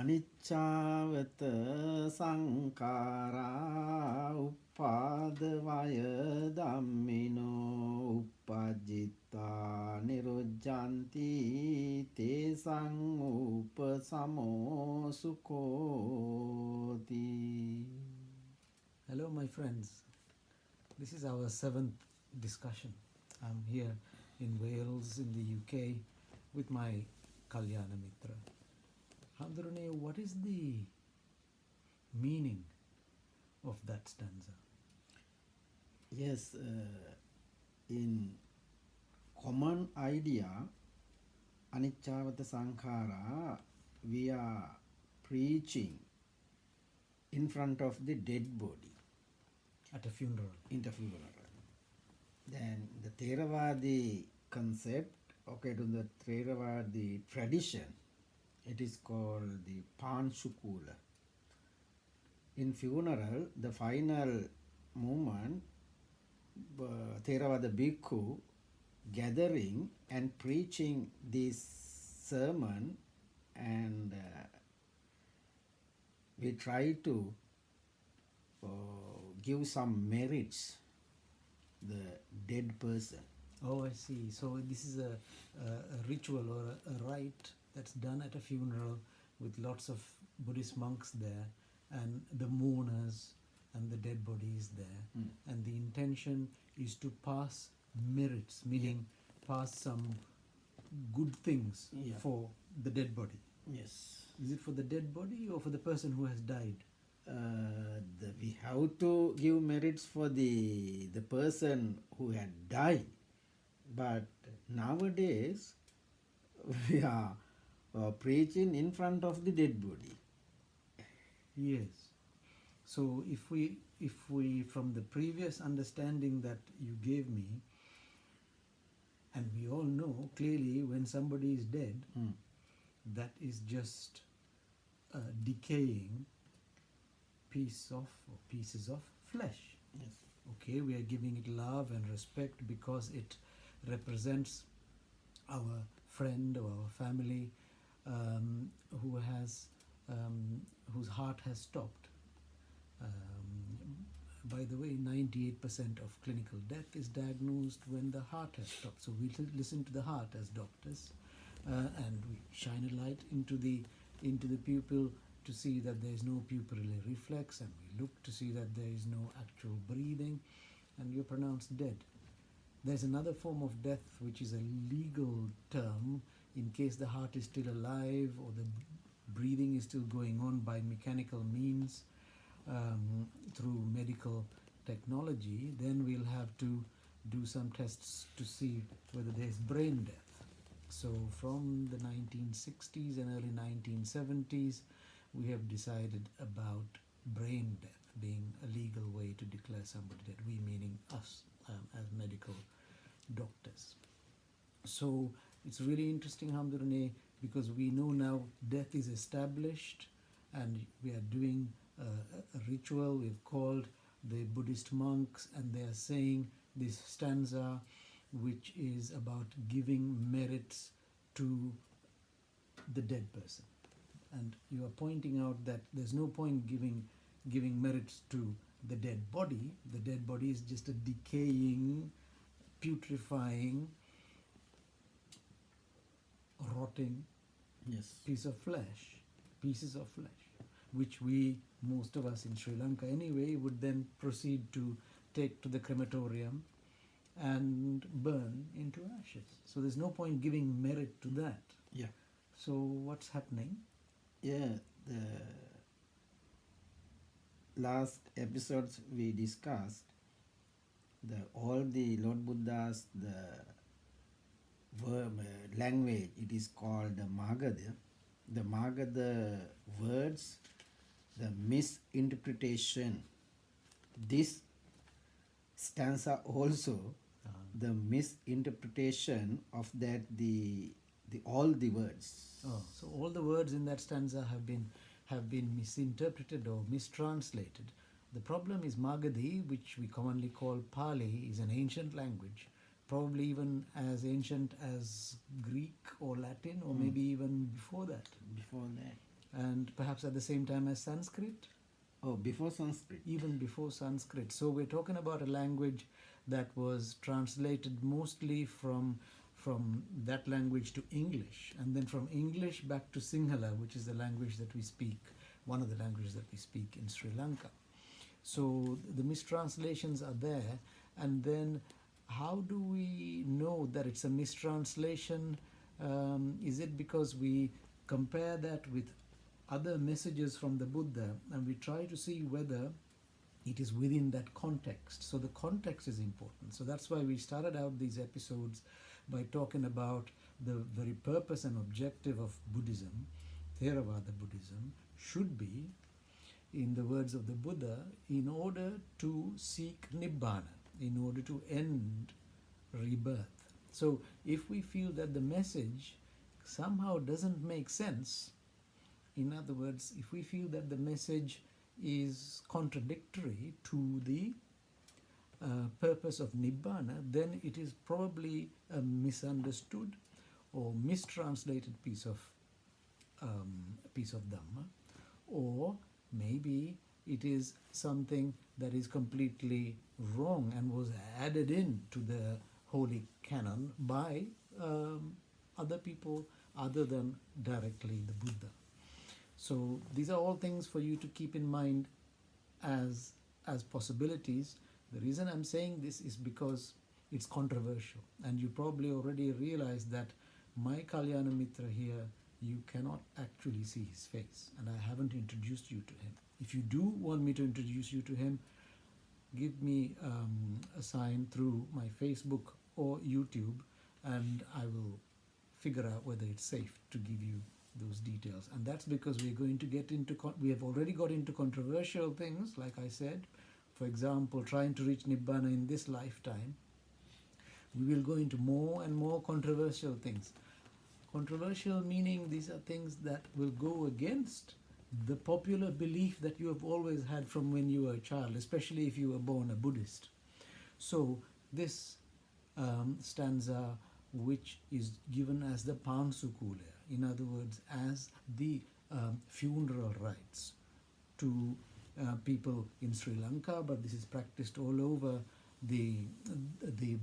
Anniccawatha Sankhara uppadavaya dhammino uppajjitta nirujjanti tesang upasamo sukhoti. Hello, my friends. This is our 7th discussion. I'm here in Wales, in the UK, with my Kalyana Mithra. Handrune, what is the meaning of that stanza? Yes, in common idea, Anniccawatha Sankhara, we are preaching in front of the dead body. At a funeral. In the funeral. Then the Theravada concept, okay, to the Theravada tradition, it is called the Panchukula. In funeral, the final movement, Theravada Bhikkhu gathering and preaching this sermon, and we try to give some merits the dead person. Oh, I see. So this is a ritual or a rite that's done at a funeral with lots of Buddhist monks there and the mourners and the dead body is there. And the intention is to pass merits, meaning pass some good things for the dead body. Yes. Is it for the dead body or for the person who has died? We have to give merits for the person who had died, but nowadays we are preaching in front of the dead body. Yes. So if we from the previous understanding that you gave me, and we all know clearly when somebody is dead, that is just a decaying piece of or pieces of flesh. Yes. Okay, we are giving it love and respect because it represents our friend or our family who has whose heart has stopped. By the way, 98% of clinical death is diagnosed when the heart has stopped. So we listen to the heart as doctors, and we shine a light into the pupil to see that there is no pupillary reflex, and we look to see that there is no actual breathing, and you're pronounced dead. There's another form of death which is a legal term in case the heart is still alive or the breathing is still going on by mechanical means through medical technology. Then we'll have to do some tests to see whether there's brain death. So from the 1960s and early 1970s, we have decided about brain death being a legal way to declare somebody dead. We meaning us as medical doctors. So it's really interesting, Hamdurane, because we know now death is established, and we are doing a ritual. We've called the Buddhist monks, and they are saying this stanza, which is about giving merits to the dead person. And you are pointing out that there's no point giving merits to the dead body. The dead body is just a decaying, putrefying, rotting pieces of flesh, which we, most of us in Sri Lanka anyway, would then proceed to take to the crematorium and burn into ashes. So there's no point giving merit to that. Yeah. So what's happening? Yeah, the last episodes we discussed all the Lord Buddha's language. It is called the Magadha. The Magadha words, the misinterpretation. This stanza also the misinterpretation of that all the words. Oh, so all the words in that stanza have been misinterpreted or mistranslated. The problem is Magadhi, which we commonly call Pali, is an ancient language, probably even as ancient as Greek or Latin, or maybe even before that. Before that. and perhaps at the same time as Sanskrit, Oh, before Sanskrit. even before Sanskrit. So we're talking about a language that was translated mostly from that language to English, and then from English back to Sinhala, which is the language that we speak, one of the languages that we speak in Sri Lanka. So the mistranslations are there, and then how do we know that it's a mistranslation? Is it because we compare that with other messages from the Buddha and we try to see whether it is within that context? So the context is important. So that's why we started out these episodes by talking about the very purpose and objective of Buddhism. Theravada Buddhism should be, in the words of the Buddha, in order to seek Nibbana, in order to end rebirth. So if we feel that the message somehow doesn't make sense, in other words, if we feel that the message is contradictory to the purpose of Nibbana, then it is probably a misunderstood or mistranslated piece of Dhamma, or maybe it is something that is completely wrong and was added in to the holy canon by other people other than directly the Buddha. So these are all things for you to keep in mind as possibilities. The reason I'm saying this is because it's controversial, and you probably already realize that my Kalyana Mithra here, you cannot actually see his face, and I haven't introduced you to him. If you do want me to introduce you to him, give me a sign through my Facebook or YouTube, and I will figure out whether it's safe to give you those details. And that's because we're going to get into, we have already got into controversial things, like I said. For example, trying to reach Nibbana in this lifetime. We will go into more and more controversial things. Controversial meaning these are things that will go against the popular belief that you have always had from when you were a child, especially if you were born a Buddhist. So this stanza, which is given as the Pansukula, in other words, as the funeral rites to people in Sri Lanka, but this is practiced all over the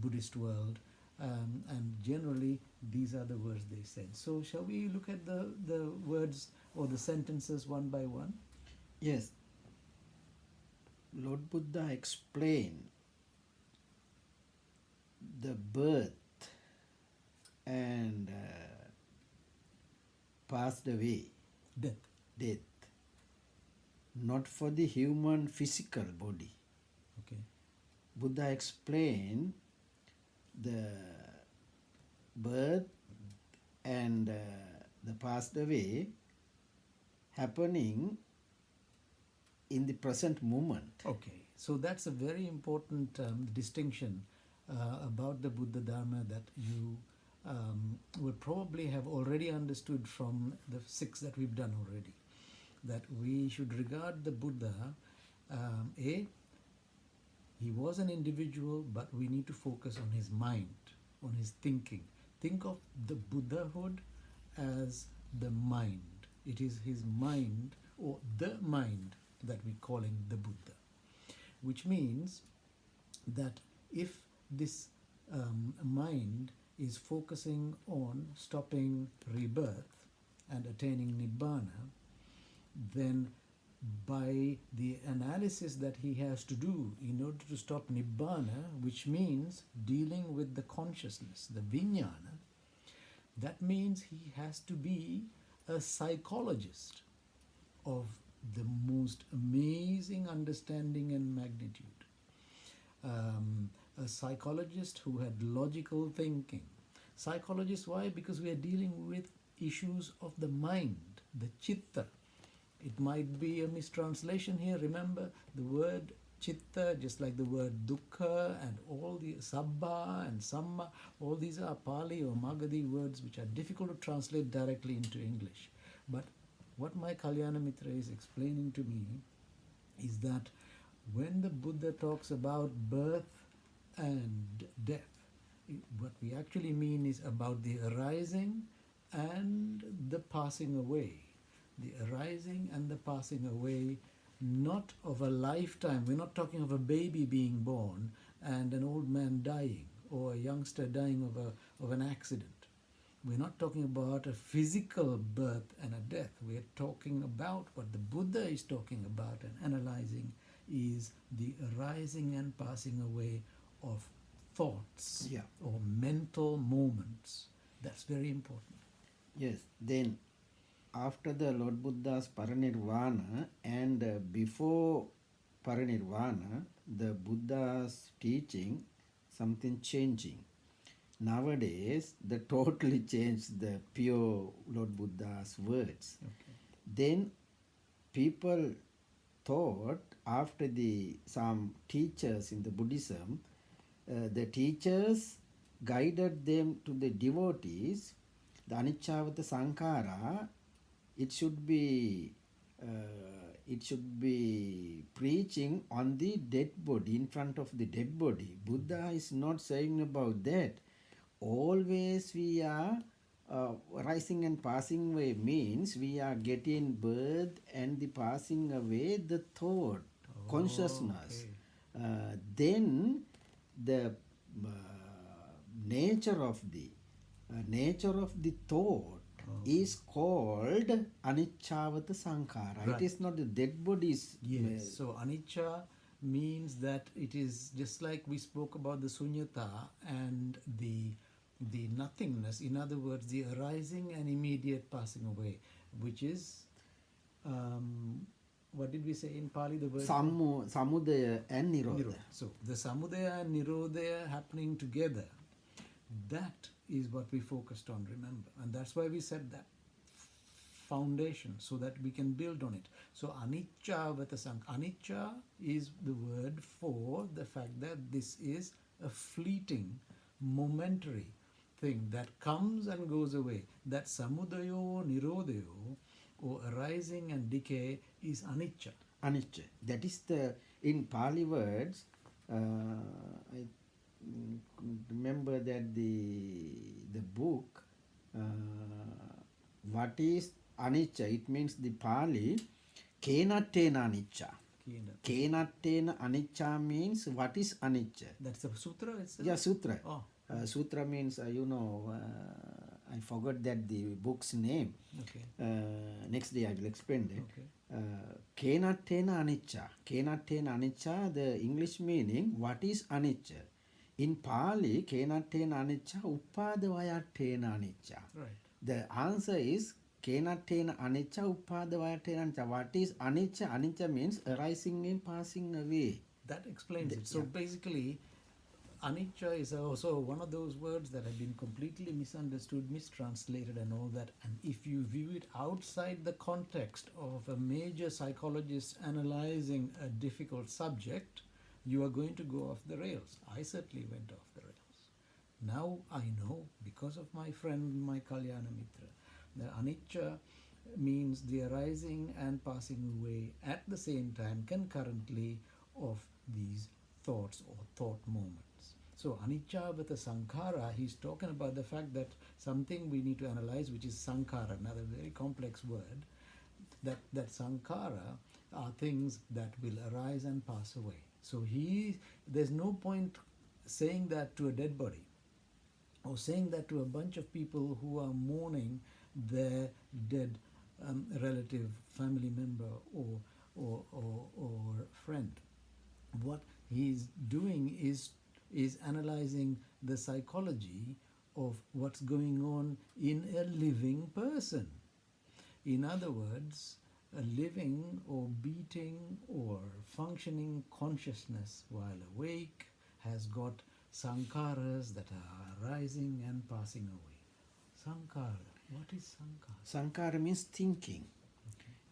Buddhist world, and generally these are the words they said. So shall we look at the words or the sentences one by one? Yes. Lord Buddha explained the birth and passed away, death, not for the human physical body. Okay. Buddha explained the birth and the passed away happening in the present moment. Okay, so that's a very important distinction about the Buddha Dharma that you would probably have already understood from the 6 that we've done already. That we should regard the Buddha, he was an individual, but we need to focus on his mind, on his thinking. Think of the Buddhahood as the mind. It is his mind, or the mind, that we're calling the Buddha. Which means that if this mind is focusing on stopping rebirth and attaining Nibbana, then by the analysis that he has to do in order to stop Nibbana, which means dealing with the consciousness, the Vijnana, that means he has to be a psychologist of the most amazing understanding and magnitude. A psychologist who had logical thinking. Psychologist, why? Because we are dealing with issues of the mind, the chitta. It might be a mistranslation here. Remember, the word chitta, just like the word dukkha and all the sabba and samma, all these are Pali or Magadhi words which are difficult to translate directly into English. But what my Kalyana Mithra is explaining to me is that when the Buddha talks about birth and death, what we actually mean is about the arising and the passing away. the arising and the passing away, not of a lifetime. We're not talking of a baby being born and an old man dying, or a youngster dying of an accident. We're not talking about a physical birth and a death. We're talking about what the Buddha is talking about and analyzing is the arising and passing away of thoughts Yeah. or mental moments. That's very important. Yes. Then, after the Lord Buddha's parinirvana and before parinirvana, the Buddha's teaching something changing. Nowadays, the totally changed the pure Lord Buddha's words. Okay. Then people thought after some teachers in the Buddhism, the teachers guided them to the devotees. The Anniccawatha Sankhara, it should be preaching on the dead body, in front of the dead body. Buddha is not saying about that. Always we are rising and passing away means we are getting birth and the passing away the thought, consciousness. Okay. Then the nature of the thought is called Anniccawatha Sankhara. Right. It is not the dead bodies. Yes. So anicca means that it is just like we spoke about the sunyata and the nothingness. In other words, the arising and immediate passing away, which is what did we say in Pali? The word Samudaya and Nirodha. Nirodha. So the samudaya and nirodha happening together, that is what we focused on, remember. And that's why we said that foundation, so that we can build on it. So Anniccawatha Sankhara. Anicca is the word for the fact that this is a fleeting, momentary thing that comes and goes away. That samudayo, nirodhayo, or arising and decay is anicca. Anicca. That is the, in Pali words, I remember that the book, what is anicca? It means the Pali, kenattena anicca. Kenattena anicca means what is anicca? That's the sutra itself? Yeah, sutra. Oh. Sutra means, I forgot that the book's name. Okay. Next day I will explain that. Okay. Kenattena anicca. Kenattena anicca, the English meaning, what is anicca? In Pali, kenattena anicca, uppadavayattena anicca. Right. The answer is kenattena anicca, uppadavayattena anicca. What is anicca? Anicca means arising and passing away. That explains it. So basically, anicca is also one of those words that have been completely misunderstood, mistranslated and all that. And if you view it outside the context of a major psychologist analyzing a difficult subject, you are going to go off the rails. I certainly went off the rails. Now I know, because of my friend, my Kalyana Mithra, that anicca means the arising and passing away at the same time, concurrently, of these thoughts or thought moments. So Anniccawatha Sankhara, he's talking about the fact that something we need to analyze, which is sankhara, another very complex word, that sankhara are things that will arise and pass away. So there's no point saying that to a dead body, or saying that to a bunch of people who are mourning their dead relative, family member, or friend. What he's doing is analyzing the psychology of what's going on in a living person. In other words, a living or beating or functioning consciousness while awake has got sankharas that are arising and passing away. Sankhara. What is sankhara? Sankhara means thinking.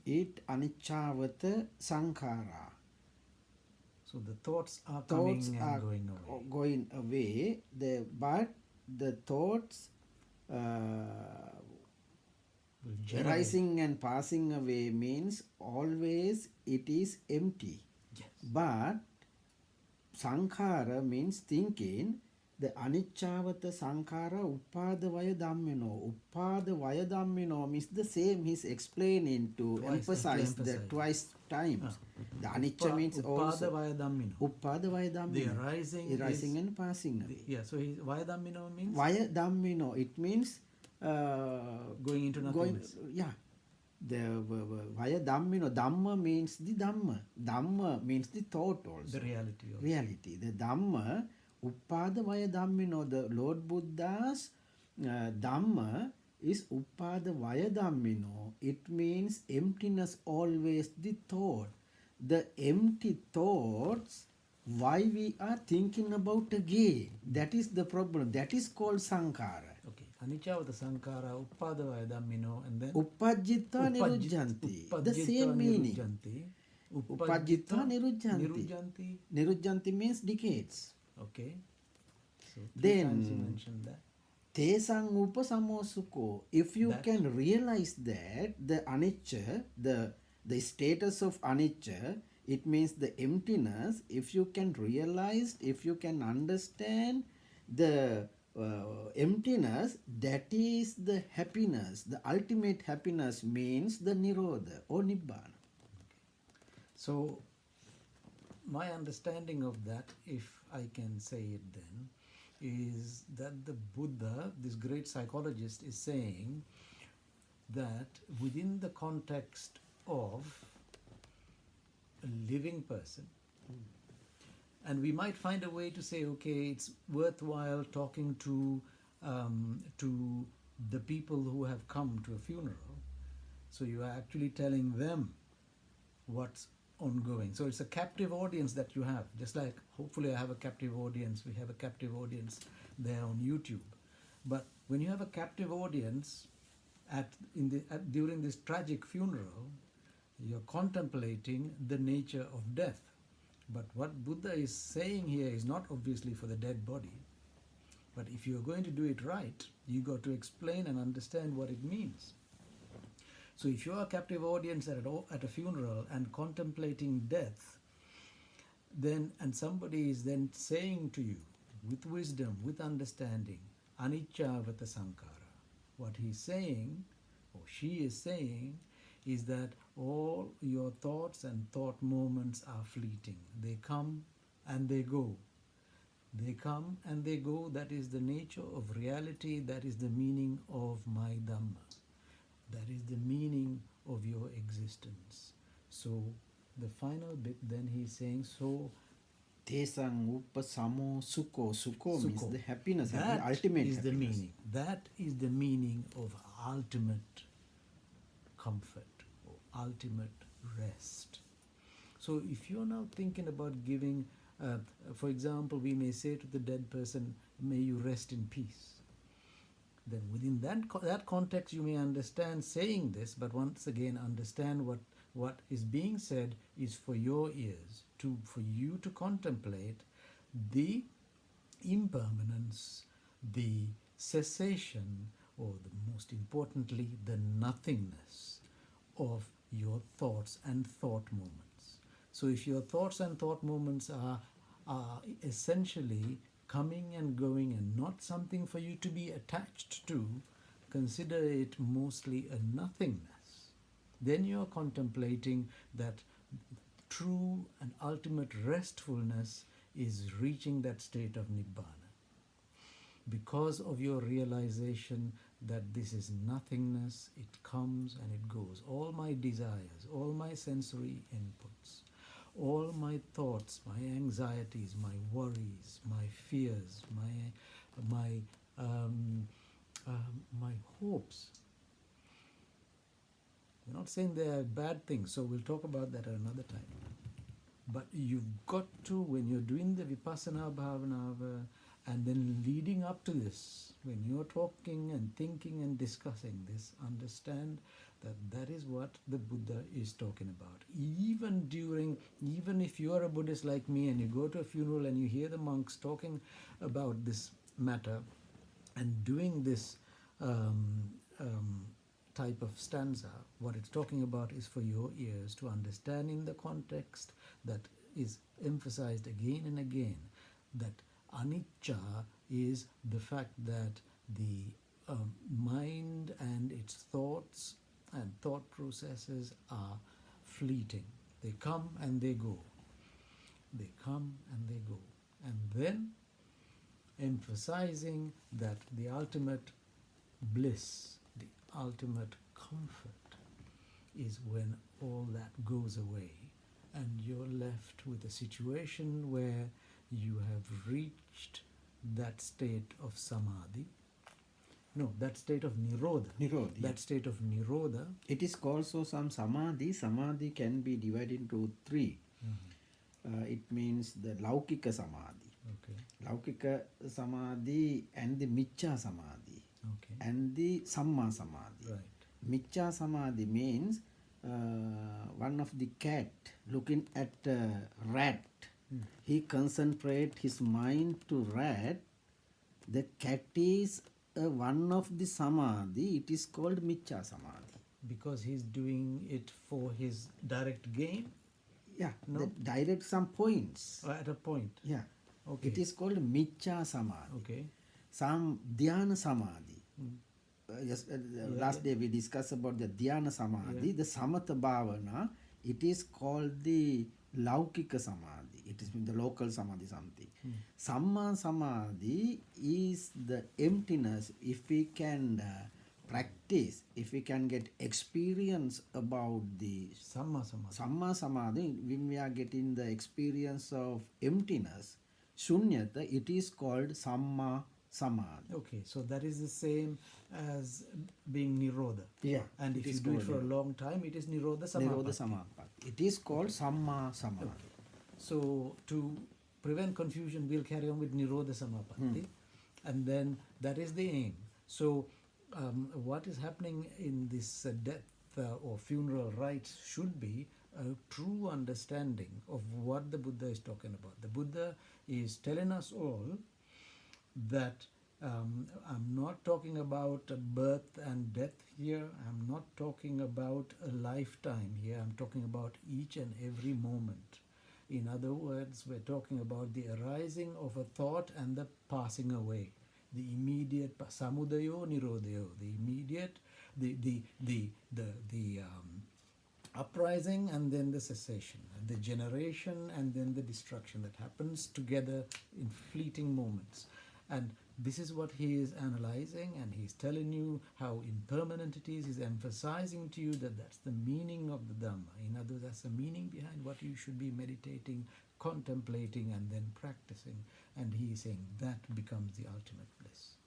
It Anniccawatha Sankhara. So the thoughts are coming and going away. But the thoughts rising and passing away means always it is empty. Yes. But sankhara means thinking. the Anniccawatha Sankhara Uppada Vaya Dhammino. Uppada Vaya Dhammino means the same. He's explaining to emphasize that twice times. The Anicca means Uppada also Vaya Dhammino. Uppada Vaya Dhammino. The arising is, and passing away. Yeah, so Vaya Dhammino means? Vaya Dhammino, it means going into nothingness. The Vaya Dhammino, Dhamma means the Dhamma. Dhamma means the thought also. The reality also. Reality. The Dhamma, Uppada Vaya Dhammino, the Lord Buddha's Dhamma is Uppada Vaya Dhammino. It means emptiness, always the thought. The empty thoughts, why we are thinking about again. That is the problem. That is called Sankhara. Okay. Anniccawatha Sankhara, Uppada Vaya Dhammino, and then Uppajjita nirujjanti. The same meaning. Uppajjita nirujjanti. Nirujjanti means decades. Okay. So Then, times you mentioned that. Tesang upasamosukko. If you can realize that the anicca, the status of anicca, it means the emptiness. If you can realize, if you can understand the emptiness, that is the happiness. The ultimate happiness means the nirodha or nibbana. So, my understanding of that, if I can say it then, is that the Buddha, this great psychologist, is saying that within the context of a living person, and we might find a way to say, okay, it's worthwhile talking to the people who have come to a funeral. So you are actually telling them what's ongoing. So it's a captive audience that you have. Just like, hopefully I have a captive audience. We have a captive audience there on YouTube. But when you have a captive audience during this tragic funeral, you're contemplating the nature of death. But what Buddha is saying here is not obviously for the dead body. But if you're going to do it right, you got to explain and understand what it means. So if you're a captive audience at a funeral and contemplating death, then and somebody is then saying to you with wisdom, with understanding, Anniccawatha Sankhara, what he's saying, or she is saying, is that all your thoughts and thought moments are fleeting. They come and they go. They come and they go. That is the nature of reality. That is the meaning of my Dhamma. That is the meaning of your existence. So the final bit then he's saying, so Tesang upasamo sukho. Sukho means the happiness, that the ultimate is happiness. the meaning. That is the meaning of ultimate comfort or ultimate rest. So if you're now thinking about giving, for example, we may say to the dead person, may you rest in peace. Then within that context you may understand saying this, but once again understand what is being said is for your ears, for you to contemplate the impermanence, the cessation, or most importantly, the nothingness of your thoughts and thought moments. So if your thoughts and thought moments are essentially coming and going and not something for you to be attached to, consider it mostly a nothingness. Then you are contemplating that true and ultimate restfulness is reaching that state of Nibbana. Because of your realization that this is nothingness, it comes and it goes. All my desires, all my sensory inputs, all my thoughts, my anxieties, my worries, my fears, my hopes. We're not saying they are bad things, so we'll talk about that another time. But you've got to, when you're doing the Vipassana Bhavana, and then leading up to this, when you're talking and thinking and discussing this, understand that is what the Buddha is talking about. Even if you are a Buddhist like me and you go to a funeral and you hear the monks talking about this matter and doing this type of stanza, what it's talking about is for your ears to understand in the context that is emphasized again and again, that anicca is the fact that the mind and its thoughts and thought processes are fleeting. They come and they go. They come and they go. And then emphasizing that the ultimate bliss, the ultimate comfort is when all that goes away and you're left with a situation where you have reached that state of samadhi. No, that state of nirodha. Nirodha, That state of nirodha. It is also some samadhi. Samadhi can be divided into three. It means the laukika samadhi. Okay. Laukika samadhi and the miccha samadhi. Okay. And the samma samadhi. Right. Miccha samadhi means one of the cat looking at a rat. He concentrate his mind to rat. The cat is one of the samadhi. It is called miccha samadhi. Because he's doing it for his direct gain? Yeah, No? the direct some points. Or at a point? Yeah. Okay. It is called miccha samadhi. Okay. Some dhyana samadhi. Yes, last day we discussed about the dhyana samadhi, the samatha bhavana. It is called the laukika samadhi. It is the local samadhi something. Samma samadhi is the emptiness. If we can practice, if we can get experience about the Samma samadhi. samma samadhi, when we are getting the experience of emptiness, shunyata, it is called samma samadhi. Okay, so that is the same as being nirodha. Yeah, And it if you is do it called for a long time, it is nirodha samapatti. Nirodha samapatti. It is called samma samadhi. So to prevent confusion, we'll carry on with nirodha samapatti. And then that is the aim. So what is happening in this death or funeral rites should be a true understanding of what the Buddha is talking about. The Buddha is telling us all that I'm not talking about birth and death here. I'm not talking about a lifetime here. I'm talking about each and every moment. In other words, we're talking about the arising of a thought and the passing away. The immediate samudayo nirodhayo, the immediate, the uprising and then the cessation, the generation and then the destruction that happens together in fleeting moments. And this is what he is analyzing, and he's telling you how impermanent it is. He's emphasizing to you that that's the meaning of the Dhamma. In other words, that's the meaning behind what you should be meditating, contemplating, and then practicing. And he is saying that becomes the ultimate bliss.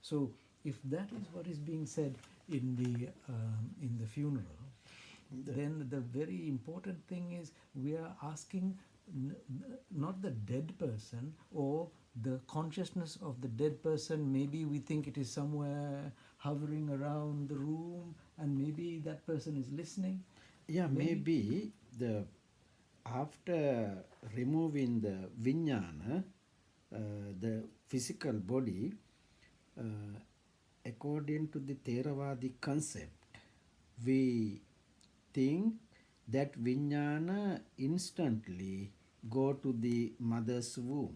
So, if that is what is being said in the funeral, then the very important thing is we are asking not the dead person or the consciousness of the dead person. Maybe we think it is somewhere hovering around the room, and maybe that person is listening. Yeah, maybe the after removing the vijnana, the physical body, according to the Theravada concept, we think that vijnana instantly go to the mother's womb.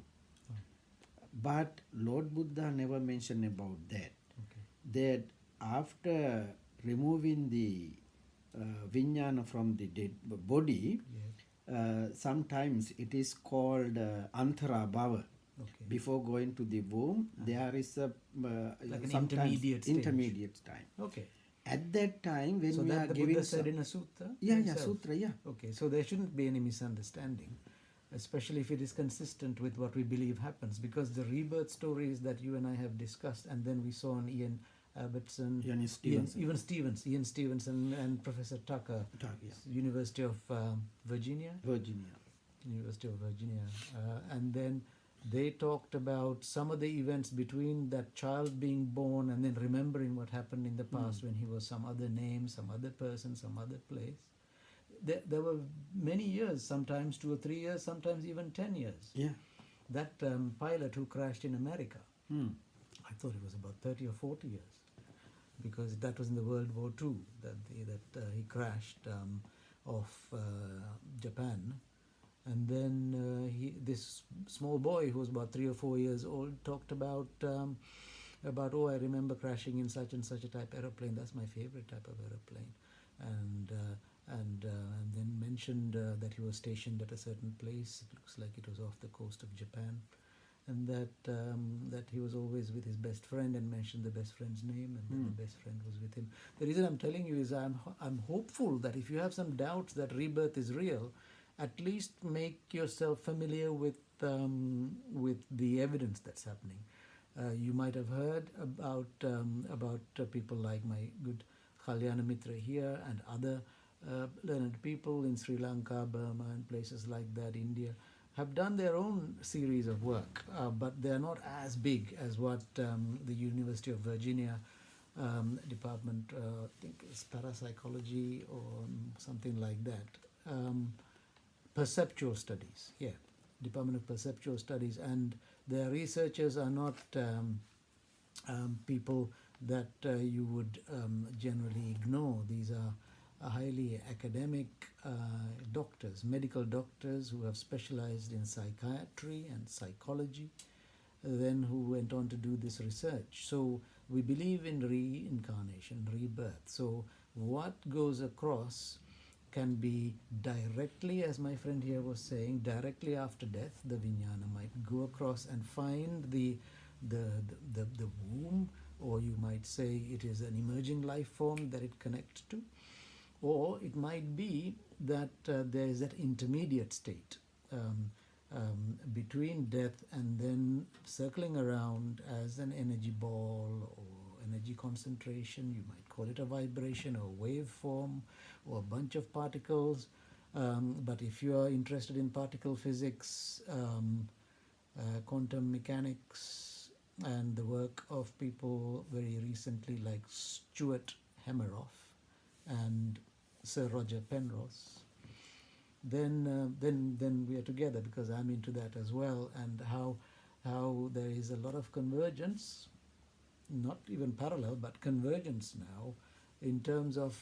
But Lord Buddha never mentioned about that. Okay. That after removing the vijnana from the dead body, sometimes it is called antara bhava. Okay. Before going to the womb, there is a Like an sometimes intermediate stage. intermediate time. Okay. At that time, when So we that are the giving Buddha said in a sutta? yeah, himself? sutra, yeah. Okay, so there shouldn't be any misunderstanding, especially if it is consistent with what we believe happens, because the rebirth stories that you and I have discussed, and then we saw on Ian Albertson, Ian Stevenson. Ian Stevenson and Professor Tucker, University of Virginia, University of Virginia, and then they talked about some of the events between that child being born and then remembering what happened in the past when he was some other name, some other person, some other place. There were many years, sometimes 2 or 3 years, sometimes even 10 years. Yeah. That pilot who crashed in America, I thought it was about 30 or 40 years, because that was in the World War II that he crashed off Japan, And then this small boy who was about 3 or 4 years old talked about, oh, I remember crashing in such and such a type aeroplane. That's my favorite type of aeroplane. And then mentioned that he was stationed at a certain place. It looks like it was off the coast of Japan, and that he was always with his best friend, and mentioned the best friend's name, and then the best friend was with him. The reason I'm telling you is I'm hopeful that if you have some doubts that rebirth is real, at least make yourself familiar with the evidence that's happening. You might have heard about people like my good Kalyana Mithra here and other learned people in Sri Lanka, Burma, and places like that, India, have done their own series of work, but they are not as big as what the University of Virginia department, I think it's parapsychology or something like that. Perceptual studies, yeah, Department of Perceptual Studies, and their researchers are not people that you would generally ignore. These are highly academic doctors, medical doctors who have specialized in psychiatry and psychology, then who went on to do this research. So we believe in reincarnation, rebirth. So what goes across can be directly, as my friend here was saying, directly after death. The vijnana might go across and find the womb, or you might say it is an emerging life form that it connects to, or it might be that there is that intermediate state between death and then circling around as an energy ball or energy concentration. You might call it a vibration or waveform or a bunch of particles. But if you are interested in particle physics, quantum mechanics, and the work of people very recently like Stuart Hameroff and Sir Roger Penrose, then we are together, because I'm into that as well, and how there is a lot of convergence, not even parallel, but convergence now, in terms of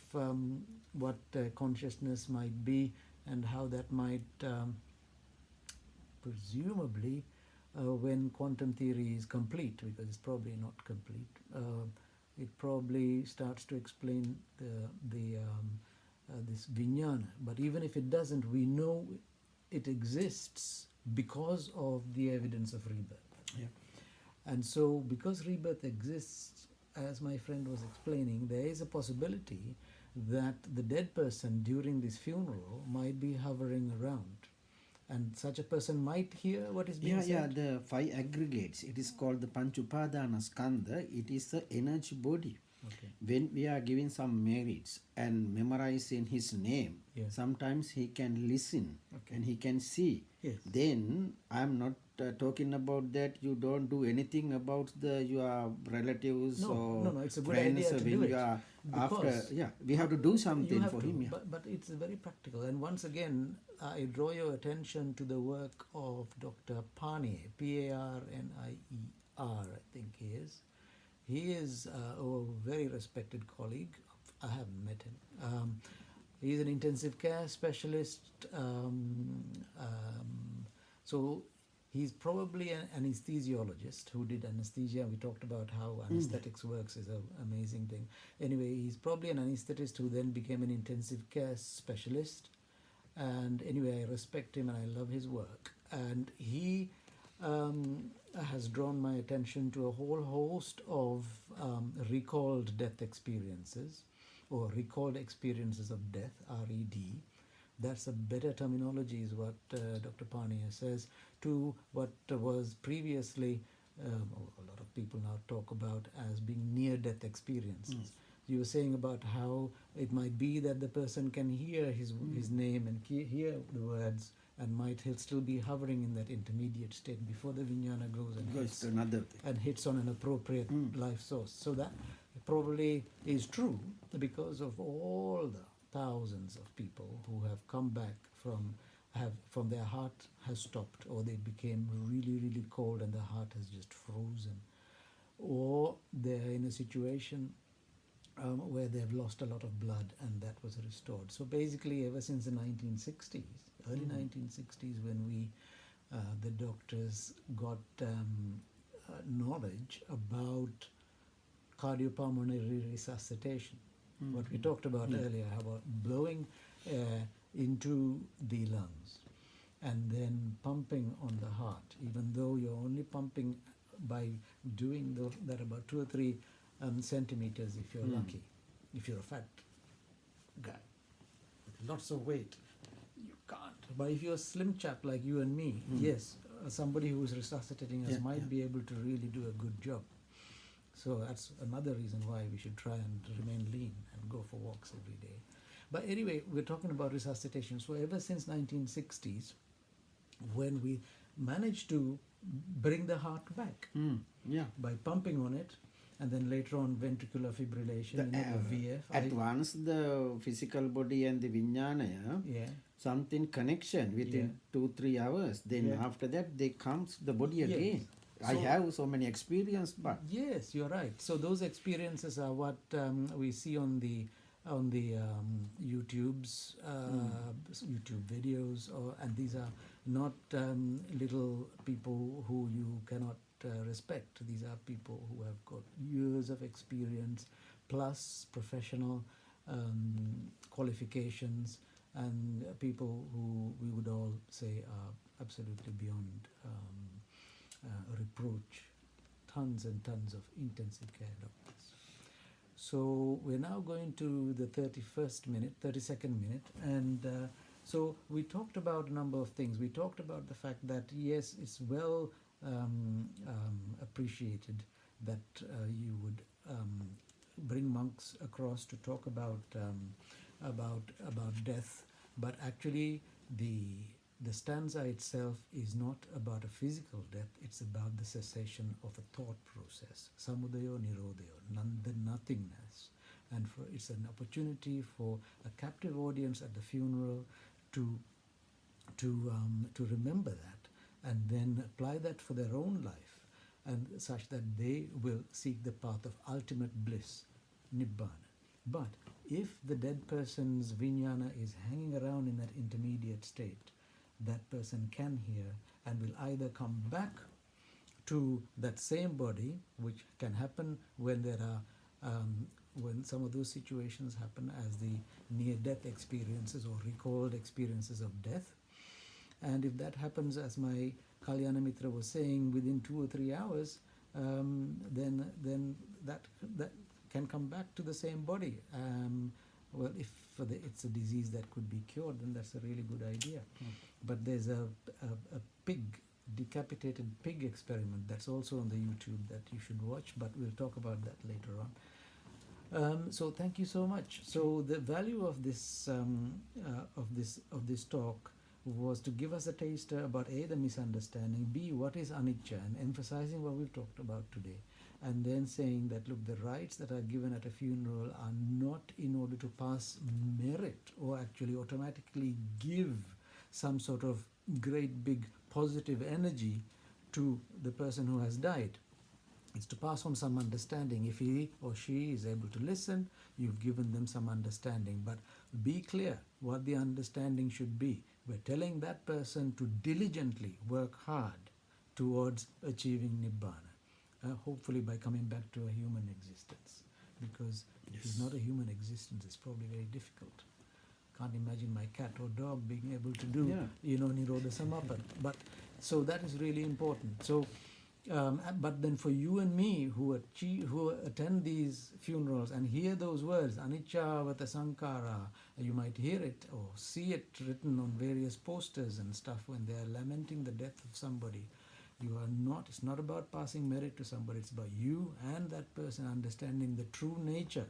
what consciousness might be, and how that might presumably, when quantum theory is complete, because it's probably not complete, it probably starts to explain this vijnana. But even if it doesn't, we know it exists because of the evidence of rebirth. Yeah. And so, because rebirth exists, as my friend was explaining, there is a possibility that the dead person during this funeral might be hovering around, and such a person might hear what is being said. Yeah, the 5 aggregates. It is called the Panchupadana Skandha. It is the energy body. Okay. When we are giving some merits and memorizing his name, Yes. sometimes he can listen Okay. and he can see. Yes. Then I am not talking about that you don't do anything about your relatives or No, it's a good friends idea to when do it, you are after. because Yeah, we have to do something you have for to, him. Yeah. but it's very practical. And once again, I draw your attention to the work of Dr. Panier, Parnier, I think he is. He is a very respected colleague. I haven't met him. He's an intensive care specialist. So he's probably an anesthesiologist who did anesthesia. We talked about how anesthetics works, is an amazing thing. Anyway, he's probably an anesthetist who then became an intensive care specialist. And anyway, I respect him and I love his work. And he has drawn my attention to a whole host of recalled death experiences, or recalled experiences of death, RED. That's a better terminology, is what Dr. Parnier says, to what was previously, a lot of people now talk about as being near-death experiences. You were saying about how it might be that the person can hear his name and hear the words, and might still be hovering in that intermediate state before the vijnana goes and Goes to another thing. and hits on an appropriate life source. So that probably is true, because of all the thousands of people who have come back from their heart has stopped, or they became really, really cold and the heart has just frozen, or they're in a situation where they've lost a lot of blood, and that was restored. So basically, ever since the 1960s, early 1960s, when the doctors got knowledge about cardiopulmonary resuscitation, what we talked about earlier, about blowing air into the lungs and then pumping on the heart, even though you're only pumping by doing that about 2 or 3 centimeters if you're lucky, if you're a fat guy with lots of weight, you can't. But if you're a slim chap like you and me, yes, somebody who's resuscitating us might be able to really do a good job. So that's another reason why we should try and remain lean and go for walks every day. But anyway, we're talking about resuscitation. So ever since 1960s, when we managed to bring the heart back by pumping on it, and then later on ventricular fibrillation, the VF. At once the physical body and the vijnana, something connection within 2-3 hours. Then after that, they comes the body again. I have so many experience, but yes, you're right. So those experiences are what we see on the YouTube's YouTube videos, and these are not little people who you cannot respect. These are people who have got years of experience plus professional qualifications, and people who we would all say are absolutely beyond reproach. Tons and tons of intensive care doctors. So we're now going to the 32nd minute, and so we talked about a number of things. We talked about the fact that yes, it's well appreciated that you would bring monks across to talk about death, but actually the stanza itself is not about a physical death, it's about the cessation of a thought process. Samudayo nirodhayo, the nothingness. And it's an opportunity for a captive audience at the funeral to remember that and then apply that for their own life, and such that they will seek the path of ultimate bliss, nibbana. But if the dead person's vijnana is hanging around in that intermediate state, that person can hear and will either come back to that same body, which can happen when there are when some of those situations happen as the near-death experiences or recalled experiences of death. And if that happens, as my Kalyana Mithra was saying, within 2 or 3 hours, then that can come back to the same body. Well, if it's a disease that could be cured, then that's a really good idea. But there's a decapitated pig experiment that's also on the YouTube that you should watch, but we'll talk about that later on. So thank you so much. So the value of this talk was to give us a taster about A, the misunderstanding, B, what is anicca, and emphasizing what we've talked about today, and then saying that, look, the rites that are given at a funeral are not in order to pass merit or actually automatically give some sort of great big positive energy to the person who has died. It's to pass on some understanding. If he or she is able to listen, you've given them some understanding. But be clear what the understanding should be. We're telling that person to diligently work hard towards achieving Nibbana, hopefully by coming back to a human existence. Because if it's not a human existence, it's probably very difficult. Can't imagine my cat or dog being able to do, Nirodha Samapana. But so that is really important. So, but then for you and me who attend these funerals and hear those words, Anniccawatha Sankhara, you might hear it or see it written on various posters and stuff when they are lamenting the death of somebody. It's not about passing merit to somebody, it's about you and that person understanding the true nature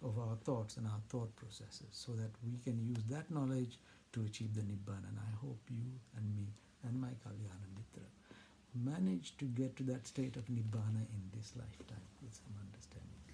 of our thoughts and our thought processes, so that we can use that knowledge to achieve the Nibbana. And I hope you and me and my Kalyana Mithra manage to get to that state of Nibbana in this lifetime with some understanding.